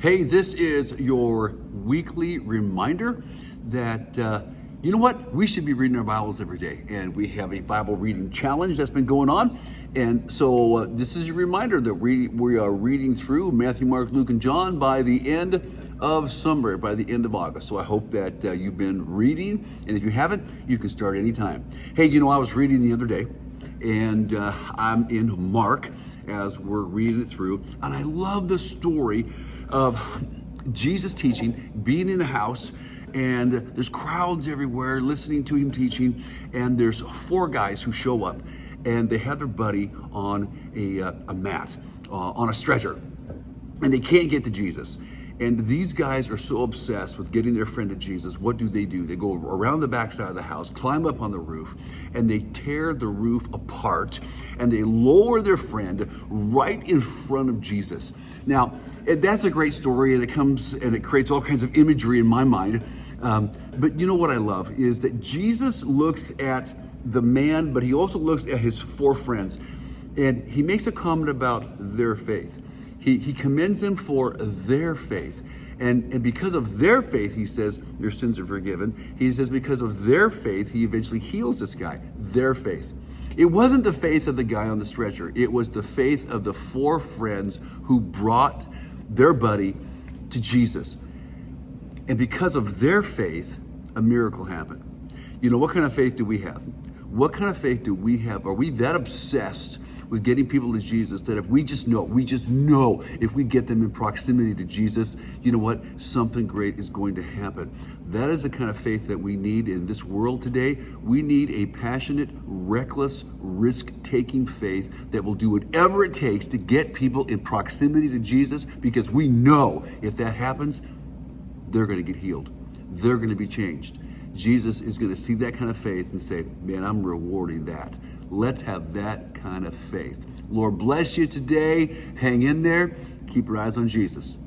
Hey, this is your weekly reminder that, you know what? We should be reading our Bibles every day. And we have a Bible reading challenge that's been going on. And so this is a reminder that we are reading through Matthew, Mark, Luke, and John by the end of summer, by the end of August. So I hope that you've been reading. And if you haven't, you can start anytime. Hey, I was reading the other day, and I'm in Mark as we're reading it through. And I love the story of Jesus teaching, being in the house, and there's crowds everywhere listening to him teaching, and there's four guys who show up, and they have their buddy on a mat, on a stretcher, and they can't get to Jesus. And these guys are so obsessed with getting their friend to Jesus. What do? They go around the backside of the house, climb up on the roof, and they tear the roof apart, and they lower their friend right in front of Jesus. Now, that's a great story, and it creates all kinds of imagery in my mind. But you know what I love is that Jesus looks at the man, but he also looks at his four friends, and he makes a comment about their faith. He commends them for their faith. And because of their faith, he says, your sins are forgiven. He says, because of their faith, he eventually heals this guy. Their faith. It wasn't the faith of the guy on the stretcher. It was the faith of the four friends who brought their buddy to Jesus. And because of their faith, a miracle happened. What kind of faith do we have? What kind of faith do we have? Are we that obsessed with getting people to Jesus that if we just know if we get them in proximity to Jesus, you know what? Something great is going to happen. That is the kind of faith that we need in this world today. We need a passionate, reckless, risk-taking faith that will do whatever it takes to get people in proximity to Jesus, because we know if that happens, they're going to get healed. They're going to be changed. Jesus is going to see that kind of faith and say, man, I'm rewarding that. Let's have that kind of faith. Lord bless you today. Hang in there. Keep your eyes on Jesus.